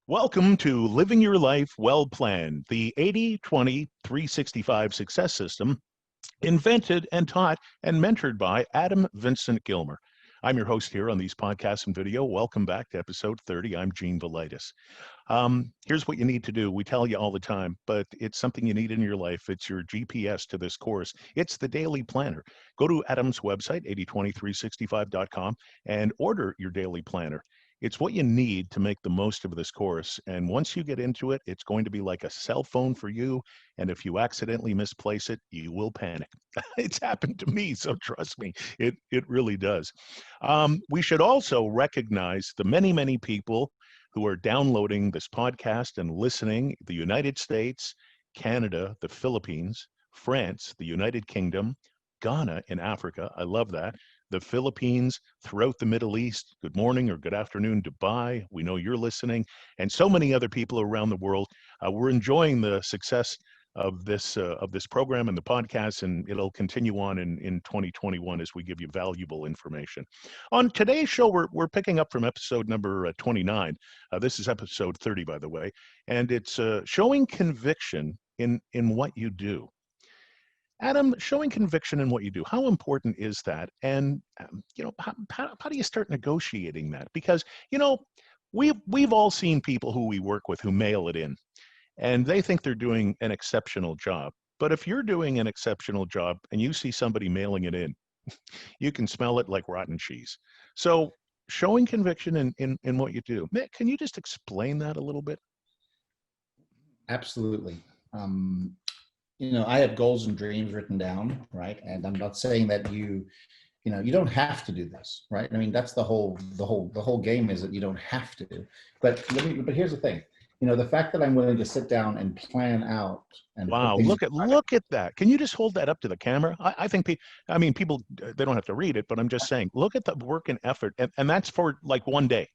Welcome to Living Your Life Well Planned, the 80-20-365 success system invented and taught and mentored by Adam Vincent Gilmer. I'm your host here on these podcasts and video. Welcome back to episode 30. I'm Gene Velitis. Here's what you need to do. We tell you all the time, but it's something you need in your life. It's your GPS to this course. It's the daily planner. Go to Adam's website, 80-20-365.com, and order your daily planner. It's what you need to make the most of this course. And once you get into it, it's going to be like a cell phone for you. And if you accidentally misplace it, you will panic. It's happened to me, so trust me, it really does. We should also recognize the many, many people who are downloading this podcast and listening: the United States, Canada, the Philippines, France, the United Kingdom, Ghana in Africa. I love that. The Philippines, throughout the Middle East. Good morning or good afternoon, Dubai. We know you're listening, and so many other people around the world. We're enjoying the success of this program and the podcast, and it'll continue on in 2021 as we give you valuable information. On today's show, we're picking up from episode number 29. This is episode 30, by the way, and it's showing conviction in what you do. Adam, showing conviction in what you do, how important is that? And, how do you start negotiating that? Because, we've all seen people who we work with who mail it in, and they think they're doing an exceptional job. But if you're doing an exceptional job and you see somebody mailing it in, you can smell it like rotten cheese. So showing conviction in what you do, can you just explain that a little bit? Absolutely. I have goals and dreams written down, right? And I'm not saying that you don't have to do this, right? I mean, that's the whole game, is that you don't have to. But here's the thing. The fact that I'm willing to sit down and plan out and wow, look at that. Can you just hold that up to the camera? I think people, they don't have to read it, but I'm just saying, look at the work and effort, and that's for like one day.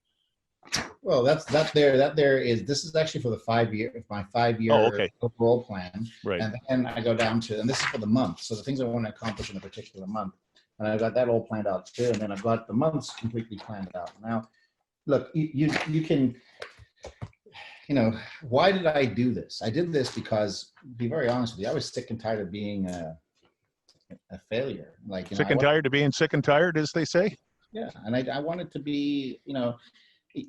Well, this is actually for my 5-year Oh, okay. overall plan. Right. And then I go down to, and this is for the month. So the things I want to accomplish in a particular month. And I've got that all planned out too. And then I've got the months completely planned out. Now, look, you can, why did I do this? I did this because, to be very honest with you, I was sick and tired of being a failure. Sick and tired of being sick and tired, as they say. Yeah. And I wanted to be,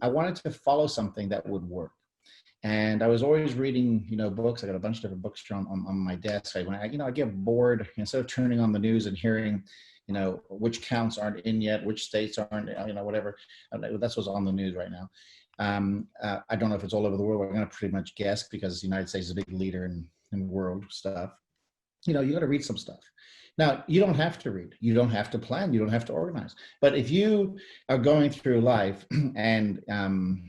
I wanted to follow something that would work. And I was always reading, books. I got a bunch of different books on my desk. When I get bored, instead of turning on the news and hearing, which counts aren't in yet, which states aren't, whatever. That's what's on the news right now. I don't know if it's all over the world. I'm going to pretty much guess, because the United States is a big leader in world stuff. You got to read some stuff. Now, you don't have to read, you don't have to plan, you don't have to organize. But if you are going through life and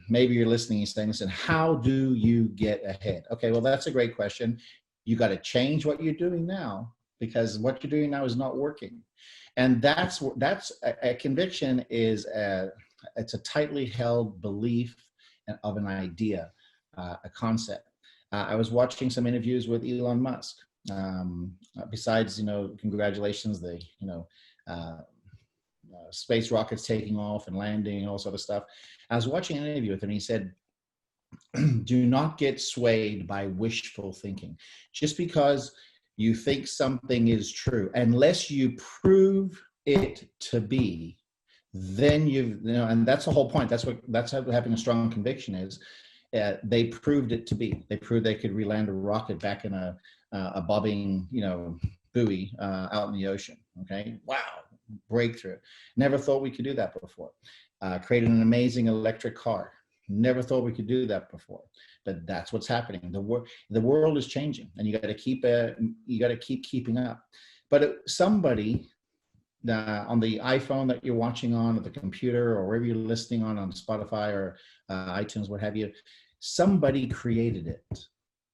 maybe you're listening and saying, listen, how do you get ahead? Okay, well, that's a great question. You got to change what you're doing now, because what you're doing now is not working. And that's a conviction is it's a tightly held belief of an idea, a concept. I was watching some interviews with Elon Musk. Besides, congratulations, the space rockets taking off and landing and all sort of stuff. I was watching an interview with him, and he said, do not get swayed by wishful thinking. Just because you think something is true, unless you prove it to be, then and that's the whole point. That's how having a strong conviction is. They proved it to be. They proved they could re-land a rocket back in a bobbing, buoy out in the ocean. Okay, wow, breakthrough. Never thought we could do that before. Created an amazing electric car. Never thought we could do that before. But that's what's happening. The world is changing, and you got to keep keeping up. But somebody on the iPhone that you're watching on, or the computer, or wherever you're listening on Spotify or iTunes, what have you, somebody created it.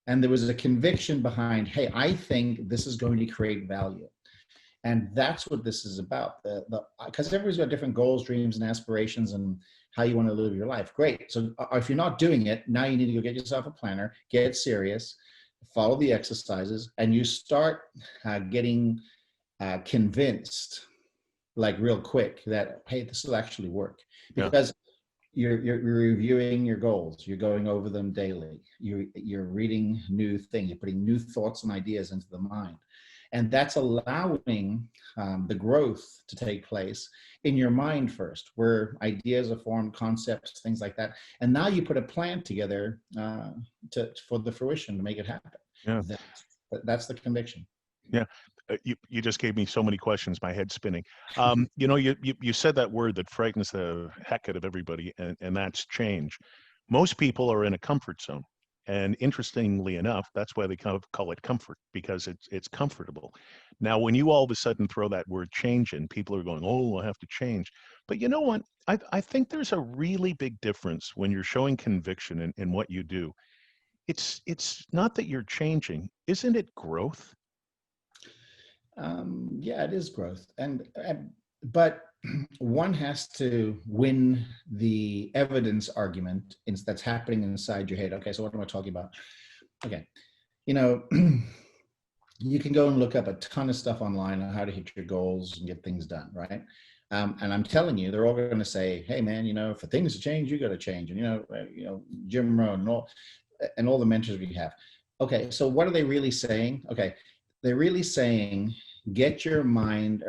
And there was a conviction behind, hey, I think this is going to create value. And that's what this is about. Because everybody's got different goals, dreams, and aspirations, and how you want to live your life. Great. So if you're not doing it, now you need to go get yourself a planner, get serious, follow the exercises, and you start getting convinced, like real quick, that, hey, this will actually work. Because You're reviewing your goals. You're going over them daily. You're reading new things. You're putting new thoughts and ideas into the mind, and that's allowing the growth to take place in your mind first, where ideas are formed, concepts, things like that, and now you put a plan together for the fruition to make it happen. Yeah. That's the conviction. Yeah. You just gave me so many questions, my head's spinning. You said that word that frightens the heck out of everybody, and that's change. Most people are in a comfort zone. And interestingly enough, that's why they kind of call it comfort, because it's comfortable. Now, when you all of a sudden throw that word change in, people are going, oh, I have to change. But you know what? I think there's a really big difference when you're showing conviction in what you do. It's not that you're changing. Isn't it growth? Yeah, it is growth, but one has to win the evidence argument that's happening inside your head. Okay, so what am I talking about? Okay, you know, you can go and look up a ton of stuff online on how to hit your goals and get things done, right? And I'm telling you, they're all going to say, "Hey, man, for things to change, you got to change." And Jim Rohn and all the mentors we have. Okay, so what are they really saying? Okay, they're really saying, get your mind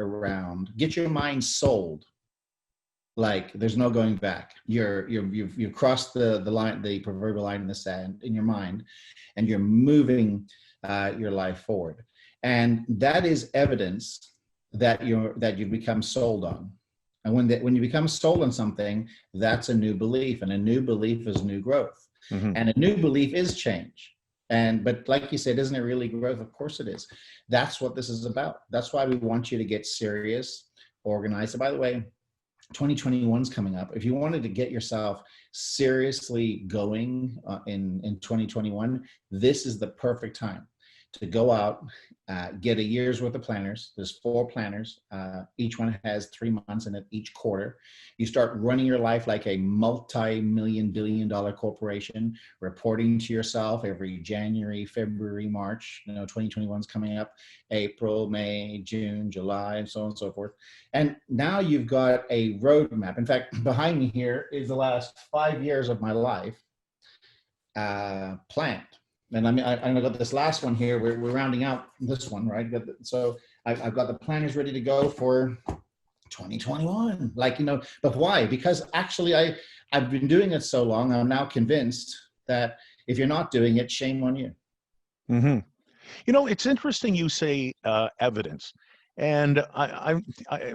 sold. Like there's no going back. You've crossed the line, the proverbial line in the sand in your mind, and you're moving your life forward. And that is evidence that you've become sold on. And when you become sold on something, that's a new belief, and a new belief is new growth. Mm-hmm. And a new belief is change. But like you said, isn't it really growth? Of course it is. That's what this is about. That's why we want you to get serious, organized. And by the way, 2021 is coming up. If you wanted to get yourself seriously going in 2021, this is the perfect time to go out, get a year's worth of planners. There's 4 planners. Each one has 3 months in it each quarter. You start running your life like a multi-million, billion-dollar corporation, reporting to yourself every January, February, March. 2021 is coming up, April, May, June, July, and so on and so forth. And now you've got a roadmap. In fact, behind me here is the last 5 years of my life planned. And I got this last one here. We're rounding out this one, right? So I've got the planners ready to go for 2021. But why? Because actually I've been doing it so long. I'm now convinced that if you're not doing it, shame on you. Mm-hmm. It's interesting you say evidence. And I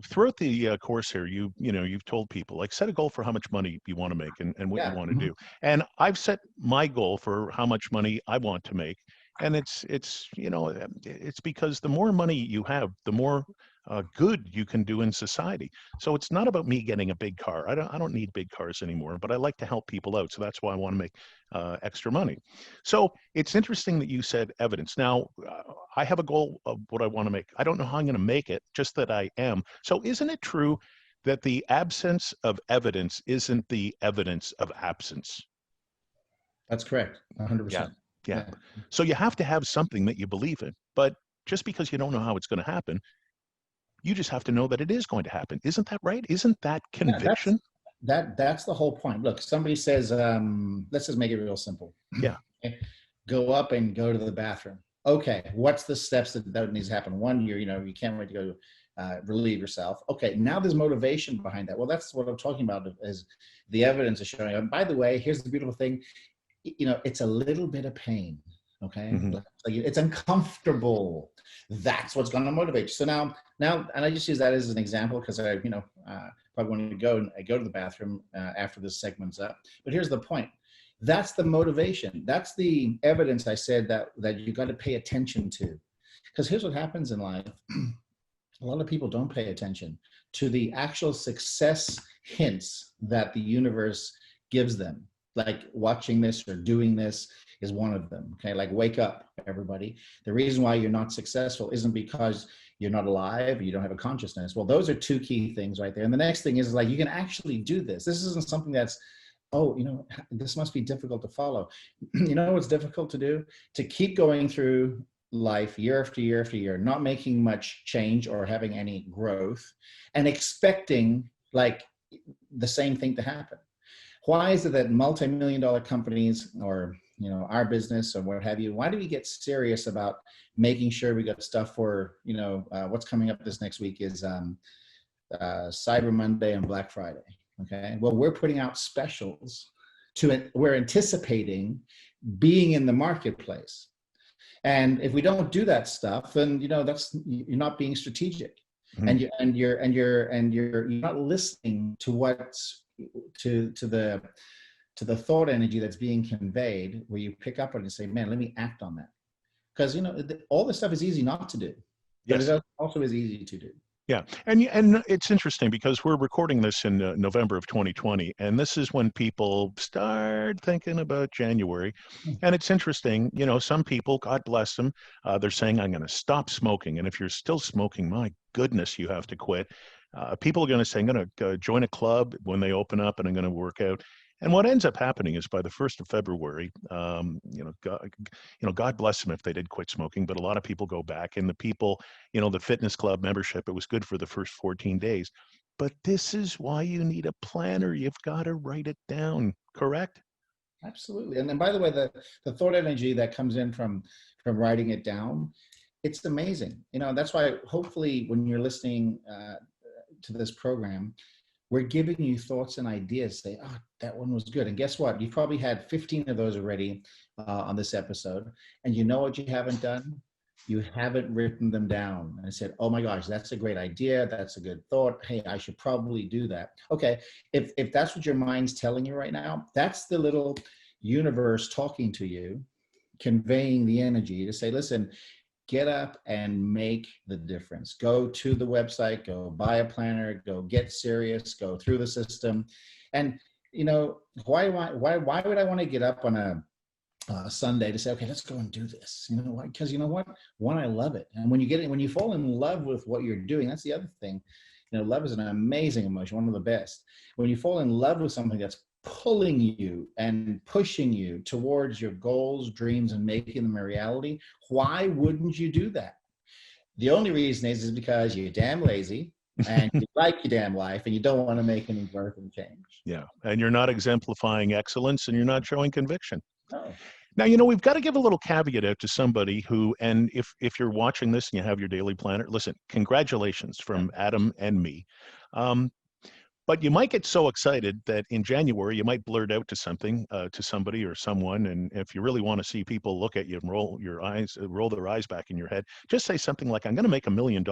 throughout the course here, you've told people, like, set a goal for how much money you want to make and what you want to do. And I've set my goal for how much money I want to make. And it's because the more money you have, the more good you can do in society. So it's not about me getting a big car. I don't need big cars anymore, but I like to help people out. So that's why I want to make extra money. So it's interesting that you said evidence. Now, I have a goal of what I want to make. I don't know how I'm going to make it, just that I am. So isn't it true that the absence of evidence isn't the evidence of absence? That's correct. 100%. Yeah. So you have to have something that you believe in, but just because you don't know how it's going to happen, you just have to know that it is going to happen. Isn't that right? Isn't that conviction? That's the whole point. Look, somebody says, let's just make it real simple. Yeah. Go up and go to the bathroom. Okay. What's the steps that needs to happen? One, you can't wait to go relieve yourself. Okay. Now there's motivation behind that. Well, that's what I'm talking about, is the evidence is showing. And by the way, here's the beautiful thing. It's a little bit of pain. Okay. Mm-hmm. It's uncomfortable. That's what's going to motivate you. So now, and I just use that as an example because I probably want to go to the bathroom after this segment's up. But here's the point. That's the motivation. That's the evidence I said that you got to pay attention to. Because here's what happens in life. A lot of people don't pay attention to the actual success hints that the universe gives them. Like watching this or doing this is one of them. Okay, like wake up, everybody. The reason why you're not successful isn't because you're not alive, or you don't have a consciousness. Well, those are 2 key things right there. And the next thing is like you can actually do this. This isn't something that's, this must be difficult to follow. What's difficult to do? To keep going through life year after year after year, not making much change or having any growth, and expecting like the same thing to happen. Why is it that multi-million-dollar companies, or our business or what have you, why do we get serious about making sure we got stuff for what's coming up this next week is Cyber Monday and Black Friday? Okay, well, we're putting out specials we're anticipating being in the marketplace. And if we don't do that stuff, then you're not being strategic. Mm-hmm. and you're not listening to what's to the thought energy that's being conveyed, where you pick up on it and say, man, let me act on that. Because all this stuff is easy not to do, but yes, it also is easy to do. Yeah. And it's interesting because we're recording this in November of 2020, and this is when people start thinking about January. And it's interesting, some people, God bless them, they're saying, I'm going to stop smoking. And if you're still smoking, my goodness, you have to quit. People are going to say, I'm going to join a club when they open up, and I'm going to work out. And what ends up happening is by the 1st of February, God bless them if they did quit smoking, but a lot of people go back. And the people, the fitness club membership, it was good for the first 14 days. But this is why you need a planner. You've got to write it down, correct? Absolutely. And then, by the way, the thought energy that comes in from writing it down, it's amazing. That's why hopefully when you're listening to this program, we're giving you thoughts and ideas. Say, oh, that one was good. And guess what? You've probably had 15 of those already on this episode. And you know what you haven't done? You haven't written them down and said, oh my gosh, that's a great idea. That's a good thought. Hey, I should probably do that. Okay. If that's what your mind's telling you right now, that's the little universe talking to you, conveying the energy to say, listen, get up and make the difference. Go to the website, go buy a planner, go get serious, go through the system. And, why would I want to get up on a Sunday to say, okay, let's go and do this? Because you know what? One, I love it. And when you fall in love with what you're doing, that's the other thing. Love is an amazing emotion, one of the best. When you fall in love with something that's pulling you and pushing you towards your goals, dreams, and making them a reality, why wouldn't you do that? The only reason is because you're damn lazy and you like your damn life and you don't want to make any growth and change. Yeah. And you're not exemplifying excellence and you're not showing conviction. Oh. Now, we've got to give a little caveat out to somebody who, and if you're watching this and you have your daily planner, listen, congratulations from Adam and me. But you might get so excited that in January, you might blurt out to somebody or someone. And if you really want to see people look at you and roll their eyes back in your head, just say something like, I'm going to make $1 million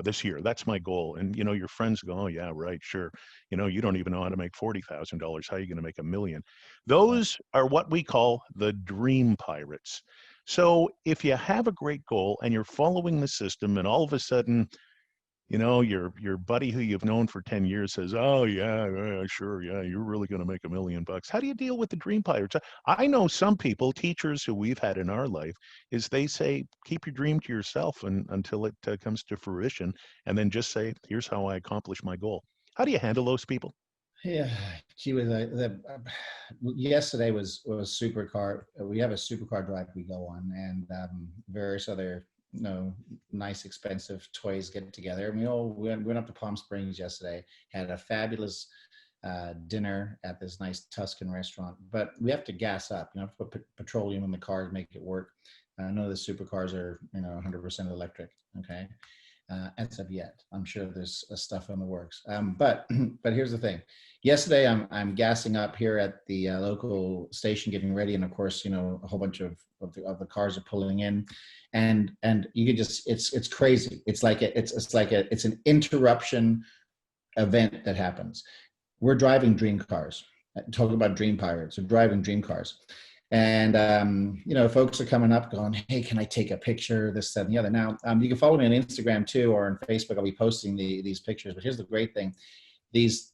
this year. That's my goal. And, your friends go, oh, yeah, right, sure. You don't even know how to make $40,000. How are you going to make $1 million? Those are what we call the dream pirates. So if you have a great goal and you're following the system and all of a sudden, your buddy who you've known for 10 years says, oh, yeah, sure, yeah, you're really going to make $1 million. How do you deal with the dream pirates? I know some people, teachers who we've had in our life, is they say, keep your dream to yourself until it comes to fruition, and then just say, here's how I accomplish my goal. How do you handle those people? Yeah, yesterday was supercar. We have a supercar drive we go on, and various other nice expensive toys get together. And we went up to Palm Springs yesterday, had a fabulous dinner at this nice Tuscan restaurant. But we have to gas up, put petroleum in the car to make it work. I know the supercars are 100% electric. Okay. As of yet, I'm sure there's stuff in the works. But here's the thing. Yesterday, I'm gassing up here at the local station, getting ready, and of course, a whole bunch of the cars are pulling in, and you could just it's crazy. It's it's an interruption event that happens. We're driving dream cars. Talking about dream pirates. We're driving dream cars. And, folks are coming up going, hey, can I take a picture, this, that, and the other. Now, you can follow me on Instagram too, or on Facebook. I'll be posting these pictures. But here's the great thing. These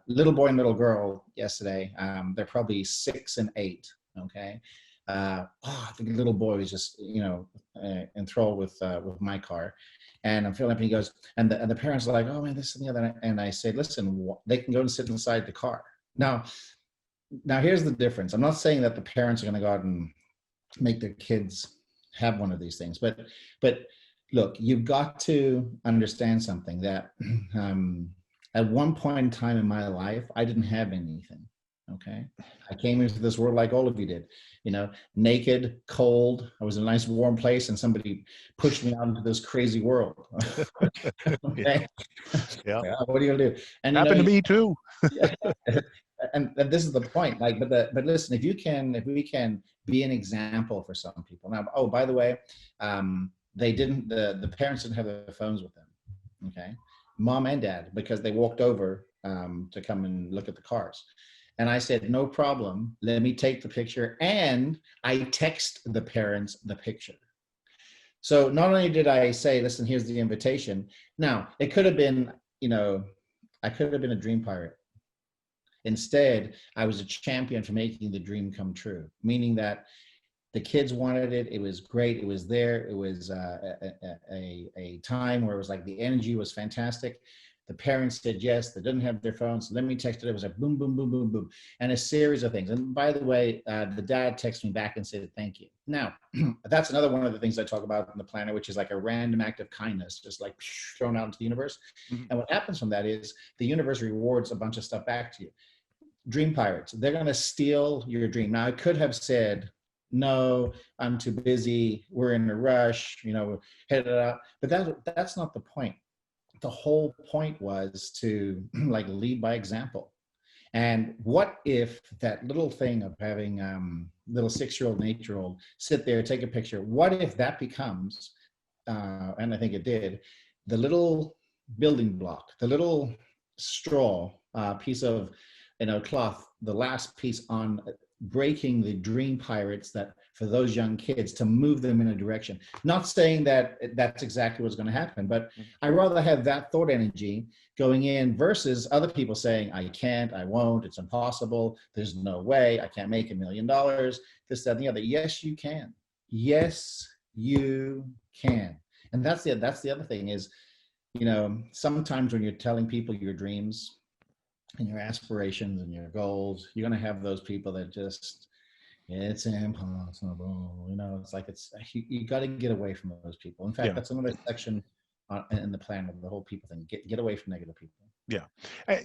little boy and little girl yesterday, they're probably 6 and 8, okay? The little boy was just, enthralled with my car. And I'm feeling up, and he goes, and the parents are like, oh, man, this and the other. And I say, listen, they can go and sit inside the car. Now, here's the difference. I'm not saying that the parents are going to go out and make their kids have one of these things, but look, you've got to understand something that at one point in time in my life, I didn't have anything. Okay. I came into this world like all of you did, naked, cold. I was in a nice warm place and somebody pushed me out into this crazy world. Yeah. Okay. Yeah. What are you gonna do? And Happened to me too. yeah, and this is the point. Like, but listen, if we can be an example for some people. Now, oh, by the way, they didn't. The parents didn't have their phones with them. Okay, mom and dad, because they walked over to come and look at the cars. And I said, no problem. Let me take the picture, and I text the parents the picture. So not only did I say, listen, here's the invitation. Now, it could have been, I could have been a dream pirate. Instead, I was a champion for making the dream come true, meaning that the kids wanted it. It was great. It was there. It was a time where it was like the energy was fantastic. The parents said yes. They didn't have their phones. So let me text it. It was like boom, boom, boom, boom, boom, and a series of things. And by the way, the dad texted me back and said thank you. Now, that's another one of the things I talk about in the planner, which is like a random act of kindness, just like thrown out into the universe. Mm-hmm. And what happens from that is the universe rewards a bunch of stuff back to you. Dream pirates, they're going to steal your dream. Now, I could have said, no, I'm too busy. We're in a rush, headed out. But that's not the point. The whole point was to like lead by example. And what if that little thing of having little 6-year-old and 8-year-old sit there, take a picture, what if that becomes, and I think it did, the little building block, the little straw piece of cloth, the last piece on breaking the dream pirates, that for those young kids to move them in a direction. Not saying that that's exactly what's going to happen, but I rather have that thought energy going in versus other people saying, I can't, I won't, it's impossible, there's no way, I can't make $1 million, this, that, and the other. Yes, you can. Yes, you can. And that's the other thing is, sometimes when you're telling people your dreams and your aspirations and your goals, you're going to have those people that just, it's impossible. It's like, you got to get away from those people. In fact, that's another section in the plan of the whole people thing. Get away from negative people. Yeah.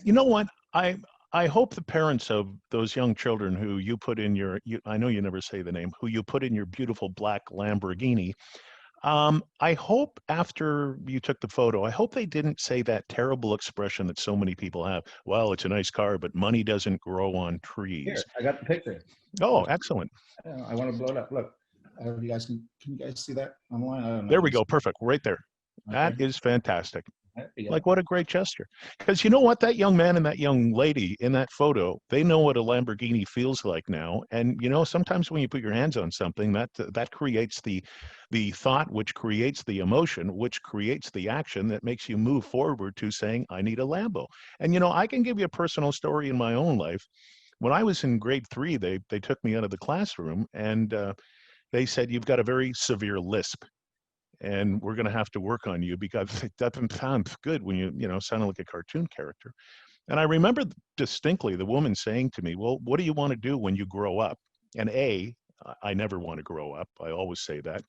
You know what? I hope the parents of those young children who you put in I know you never say the name, who you put in your beautiful black Lamborghini, I hope after you took the photo, I hope they didn't say that terrible expression that so many people have. Well, it's a nice car, but money doesn't grow on trees. Here, I got the picture. Oh, excellent. I want to blow it up. Look, I don't know if you guys can you guys see that online? I don't know. There we go. Perfect. Right there. Okay. That is fantastic. Like, what a great gesture. Because you know what? That young man and that young lady in that photo, they know what a Lamborghini feels like now. And, sometimes when you put your hands on something, that creates the thought, which creates the emotion, which creates the action that makes you move forward to saying, I need a Lambo. And, I can give you a personal story in my own life. When I was in grade 3, they took me out of the classroom and they said, you've got a very severe lisp. And we're going to have to work on you because it doesn't sound good when you sound like a cartoon character. And I remember distinctly the woman saying to me, well, what do you want to do when you grow up? And A, I never want to grow up. I always say that.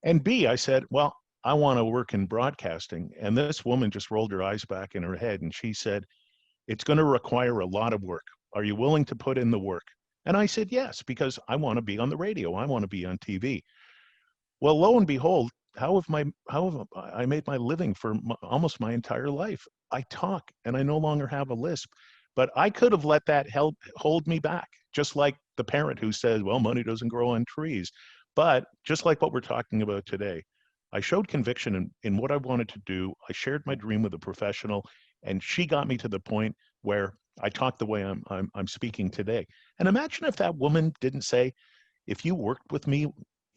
And B, I said, well, I want to work in broadcasting. And this woman just rolled her eyes back in her head and she said, it's going to require a lot of work. Are you willing to put in the work? And I said, yes, because I want to be on the radio. I want to be on TV. Well, lo and behold, how have I made my living for almost my entire life? I talk and I no longer have a lisp, but I could have let that hold me back, just like the parent who says, well, money doesn't grow on trees. But just like what we're talking about today, I showed conviction in what I wanted to do. I shared my dream with a professional, and she got me to the point where I talk the way I'm speaking today. And imagine if that woman didn't say, if you worked with me,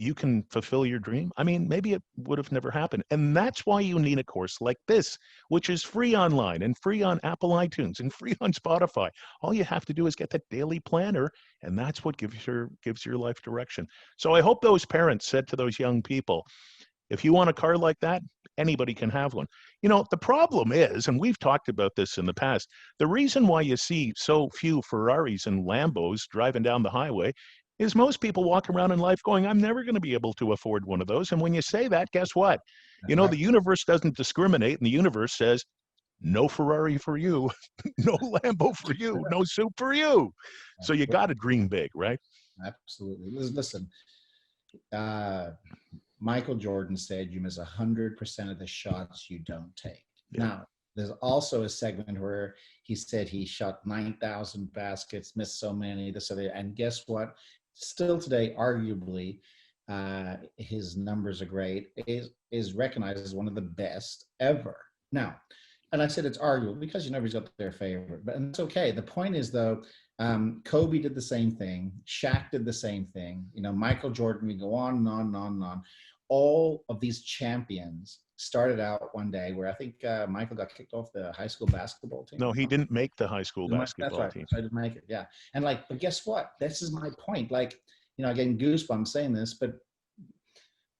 you can fulfill your dream. I mean, maybe it would have never happened. And that's why you need a course like this, which is free online and free on Apple iTunes and free on Spotify. All you have to do is get the daily planner, and that's what gives your life direction. So I hope those parents said to those young people, if you want a car like that, anybody can have one. The problem is, and we've talked about this in the past, the reason why you see so few Ferraris and Lambos driving down the highway is most people walk around in life going, I'm never going to be able to afford one of those. And when you say that, guess what? The universe doesn't discriminate, and the universe says, no Ferrari for you, no Lambo for you, no soup for you. So you got to dream big, right? Absolutely. Listen, uh, Michael Jordan said you miss 100% of the shots you don't take. Yeah. Now, there's also a segment where he said he shot 9,000 baskets, missed so many, this, other, and guess what? Still today, arguably, his numbers are great, is recognized as one of the best ever. Now, and I said it's arguable because you know he's got their favorite, but and it's okay. The point is though, Kobe did the same thing, Shaq did the same thing. You know, Michael Jordan. We go on and on and on and on. All of these champions started out one day where I think Michael got kicked off the high school basketball team. No, he didn't make the high school That's basketball right. team. So I didn't make it. Yeah, and like, but guess what? This is my point. Like, you know, getting goosebumps saying this, but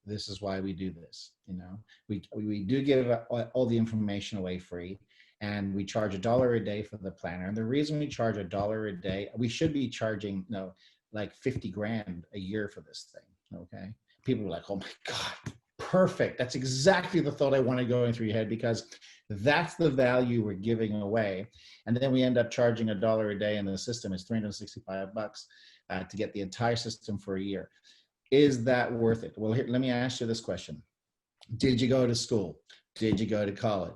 this is why we do this. You know, we do give all the information away free, and we charge $1 a day for the planner. And the reason we charge $1 a day, we should be charging, you know, like 50 grand a year for this thing. Okay, people are like, oh my god, perfect. That's exactly the thought I wanted going through your head, because that's the value we're giving away. And then we end up charging $1 a day, and the system is $365 to get the entire system for a year. Is that worth it? Well, here, let me ask you this question. Did you go to school? Did you go to college?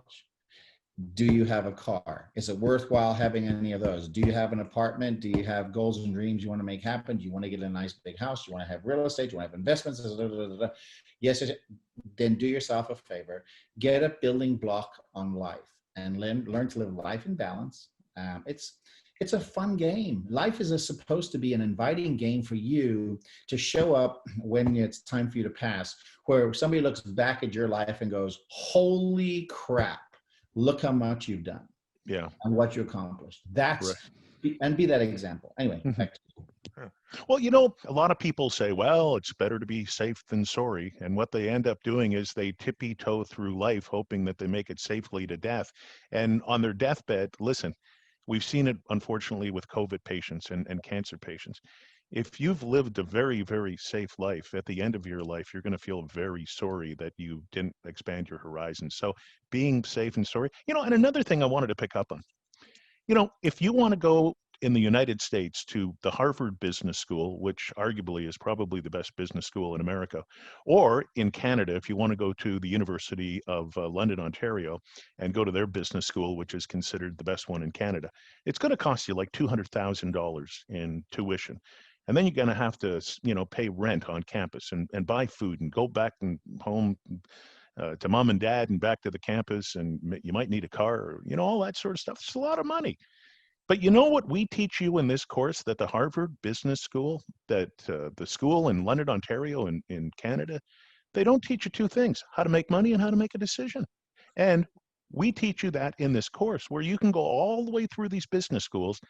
Do you have a car? Is it worthwhile having any of those? Do you have an apartment? Do you have goals and dreams you want to make happen? Do you want to get a nice big house? Do you want to have real estate? Do you want to have investments? Yes, then do yourself a favor. Get a building block on life and learn to live life in balance. It's a fun game. Life is supposed to be an inviting game for you to show up when it's time for you to pass, where somebody looks back at your life and goes, holy crap, look how much you've done. Yeah. And what you accomplished. That's, right. And be that example. Anyway, back to you. Well, you know, a lot of people say, well, it's better to be safe than sorry. And what they end up doing is they tippy-toe through life, hoping that they make it safely to death. And on their deathbed, listen, we've seen it, unfortunately, with COVID patients and cancer patients. If you've lived a very, very safe life, at the end of your life, you're going to feel very sorry that you didn't expand your horizons. So being safe and sorry, you know, and another thing I wanted to pick up on, you know, if you want to go in the United States to the Harvard Business School, which arguably is probably the best business school in America, or in Canada, if you want to go to the University of London, Ontario, and go to their business school, which is considered the best one in Canada, it's going to cost you like $200,000 in tuition. And then you're going to have to, you know, pay rent on campus and buy food and go back and home to mom and dad and back to the campus. And you might need a car, or, you know, all that sort of stuff. It's a lot of money. But you know what we teach you in this course, that the Harvard Business School, that the school in London, Ontario, in Canada, they don't teach you two things: how to make money and how to make a decision. And we teach you that in this course, where you can go all the way through these business schools,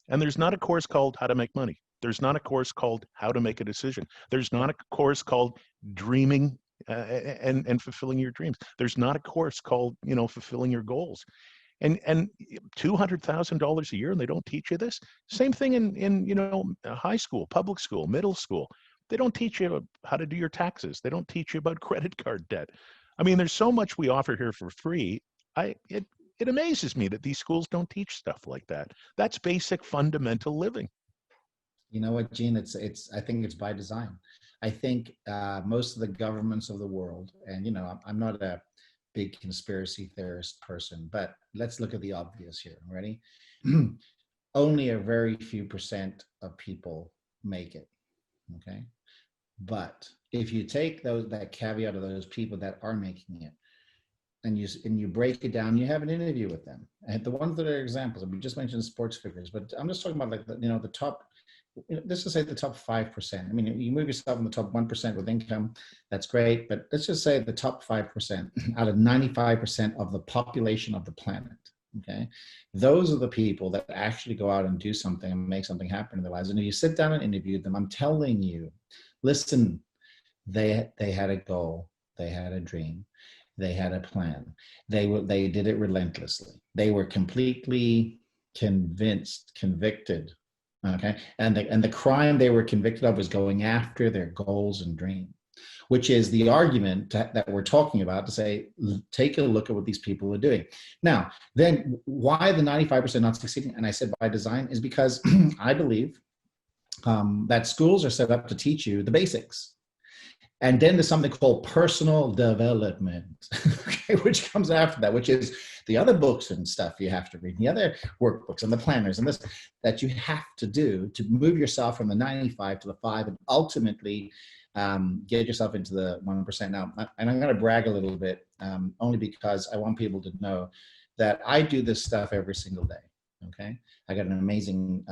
and there's not a course called how to make money. There's not a course called how to make a decision. There's not a course called dreaming and fulfilling your dreams. There's not a course called, you know, fulfilling your goals. And $200,000 a year, and they don't teach you this. Same thing in you know, high school, public school, middle school. They don't teach you how to do your taxes. They don't teach you about credit card debt. I mean, there's so much we offer here for free. It amazes me that these schools don't teach stuff like that. That's basic fundamental living. You know what, Gene? I think it's by design. I think most of the governments of the world, and you know, I'm not a big conspiracy theorist person, but let's look at the obvious here. Ready? Only a very few percent of people make it. Okay, but if you take that caveat of those people that are making it, and you break it down, you have an interview with them, and the ones that are examples. We just mentioned sports figures, but I'm just talking about like the top. Let's just say the top 5%. I mean, you move yourself in the top 1% with income, that's great. But let's just say the top 5% out of 95% of the population of the planet. Okay, those are the people that actually go out and do something and make something happen in their lives. And if you sit down and interview them, I'm telling you, listen, they had a goal, they had a dream, they had a plan. They did it relentlessly. They were completely convinced, convicted. Okay, and the crime they were convicted of was going after their goals and dream. which is the argument that we're talking about to say, take a look at what these people are doing. Now, then why the 95% not succeeding? And I said by design is because I believe that schools are set up to teach you the basics. And then there's something called personal development, okay, which comes after that, which is the other books and stuff you have to read, the other workbooks and the planners and this that you have to do to move yourself from the 95 to the 5 and ultimately get yourself into the 1%. Now, and I'm going to brag a little bit, only because I want people to know that I do this stuff every single day. Okay. I got an amazing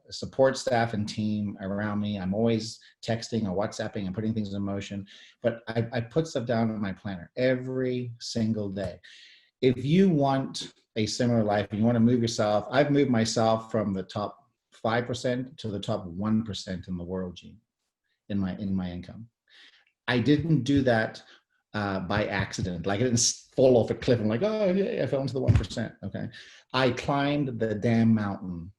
support staff and team around me. I'm always texting or WhatsApping and putting things in motion, but I put stuff down in my planner every single day. If you want a similar life and you want to move yourself, I've moved myself from the top 5% to the top 1% in the world, Gene, in my income. I didn't do that by accident. Like I didn't fall off a cliff and like, oh yeah, I fell into the 1%. Okay. I climbed the damn mountain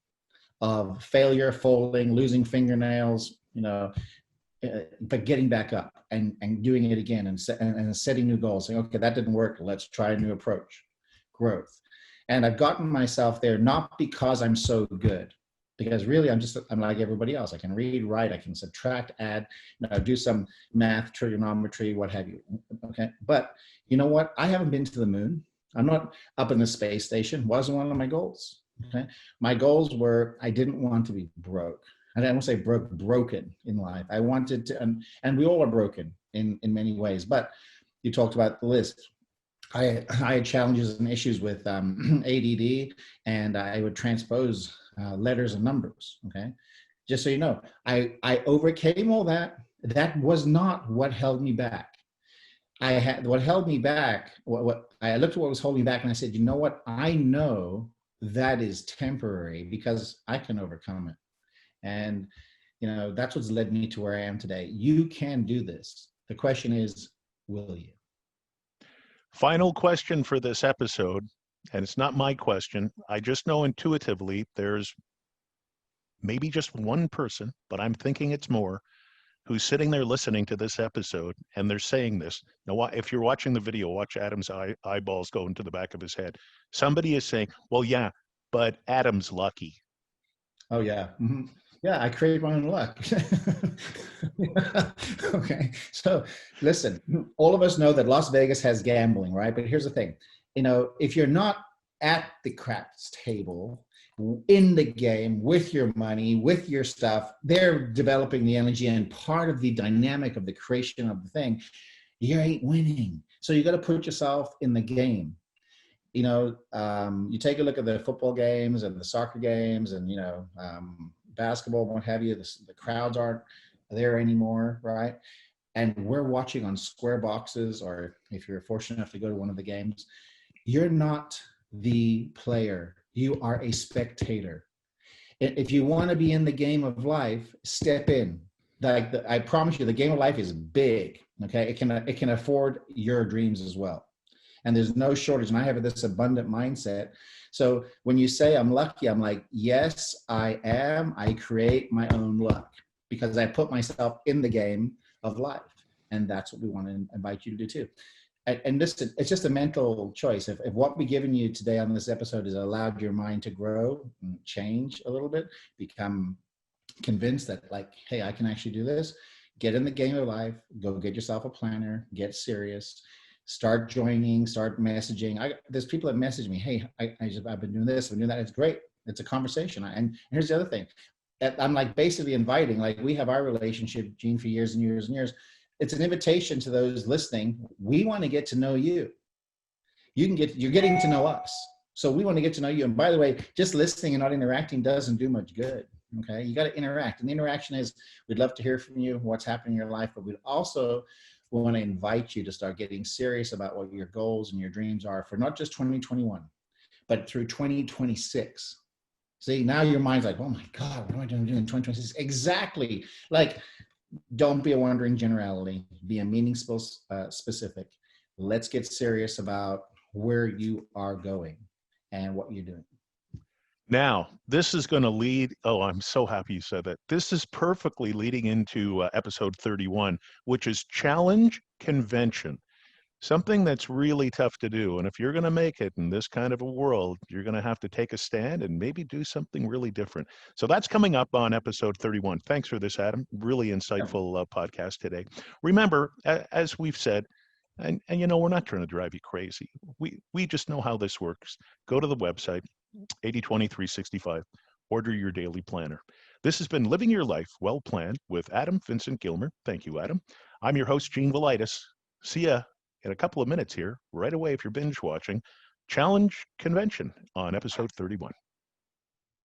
of failure, falling, losing fingernails, but getting back up and doing it again and setting new goals, saying, okay, that didn't work. Let's try a new approach, growth. And I've gotten myself there, not because I'm so good, because really I'm like everybody else. I can read, write, I can subtract, add, do some math, trigonometry, what have you. Okay. But you know what? I haven't been to the moon. I'm not up in the space station. Wasn't one of my goals. Okay. My goals were, I didn't want to be broke. I don't want to say broken in life. I wanted to, and we all are broken in many ways, but you talked about the list. I had challenges and issues with ADD, and I would transpose letters and numbers. Okay. Just so you know, I overcame all that. That was not what held me back. What held me back, what I looked at what was holding me back and I said, you know what? I know that is temporary because I can overcome it. And, that's what's led me to where I am today. You can do this. The question is, will you? Final question for this episode, and it's not my question. I just know intuitively there's maybe just one person, but I'm thinking it's more, who's sitting there listening to this episode and they're saying this. Now, if you're watching the video, watch Adam's eyeballs go into the back of his head. Somebody is saying, well, yeah, but Adam's lucky. Oh, yeah. Mm-hmm. Yeah, I create my own luck. Okay. So listen, all of us know that Las Vegas has gambling, right? But here's the thing. If you're not at the craps table, in the game, with your money, with your stuff, they're developing the energy, and part of the dynamic of the creation of the thing, you ain't winning. So you got to put yourself in the game. You take a look at the football games and the soccer games and, basketball, what have you, the crowds aren't there anymore, right? And we're watching on square boxes, or if you're fortunate enough to go to one of the games, you're not the player. You are a spectator. If you want to be in the game of life, step in. I promise you, the game of life is big. Okay, it can afford your dreams as well. And there's no shortage. And I have this abundant mindset. So when you say I'm lucky, I'm like, yes, I am. I create my own luck because I put myself in the game of life. And that's what we want to invite you to do too. And this, it's just a mental choice. If what we've given you today on this episode has allowed your mind to grow and change a little bit, become convinced that like, hey, I can actually do this, get in the game of life, go get yourself a planner, get serious, start joining, start messaging. There's people that message me, hey, I've been doing this, I've been doing that. It's great. It's a conversation. And here's the other thing. I'm like basically inviting, like we have our relationship, Gene, for years and years and years. It's an invitation to those listening. We want to get to know you. You're getting to know us. So we want to get to know you. And by the way, just listening and not interacting doesn't do much good. Okay. You got to interact. And the interaction is, we'd love to hear from you, what's happening in your life, but we'd also want to invite you to start getting serious about what your goals and your dreams are for not just 2021, but through 2026. See, now your mind's like, oh my God, what am I doing in 2026? Exactly. Like, don't be a wandering generality, be a meaningful specific. Let's get serious about where you are going and what you're doing. Now, this is going to lead. Oh, I'm so happy you said that. This is perfectly leading into episode 31, which is challenge convention. Something that's really tough to do. And if you're going to make it in this kind of a world, you're going to have to take a stand and maybe do something really different. So that's coming up on episode 31. Thanks for this, Adam. Really insightful podcast today. Remember, as we've said, and we're not trying to drive you crazy. We just know how this works. Go to the website, 80/20/365. Order your daily planner. This has been Living Your Life Well Planned with Adam Vincent Gilmer. Thank you, Adam. I'm your host, Gene Velitis. See ya in a couple of minutes here, right away if you're binge watching, Challenge Convention on episode 31.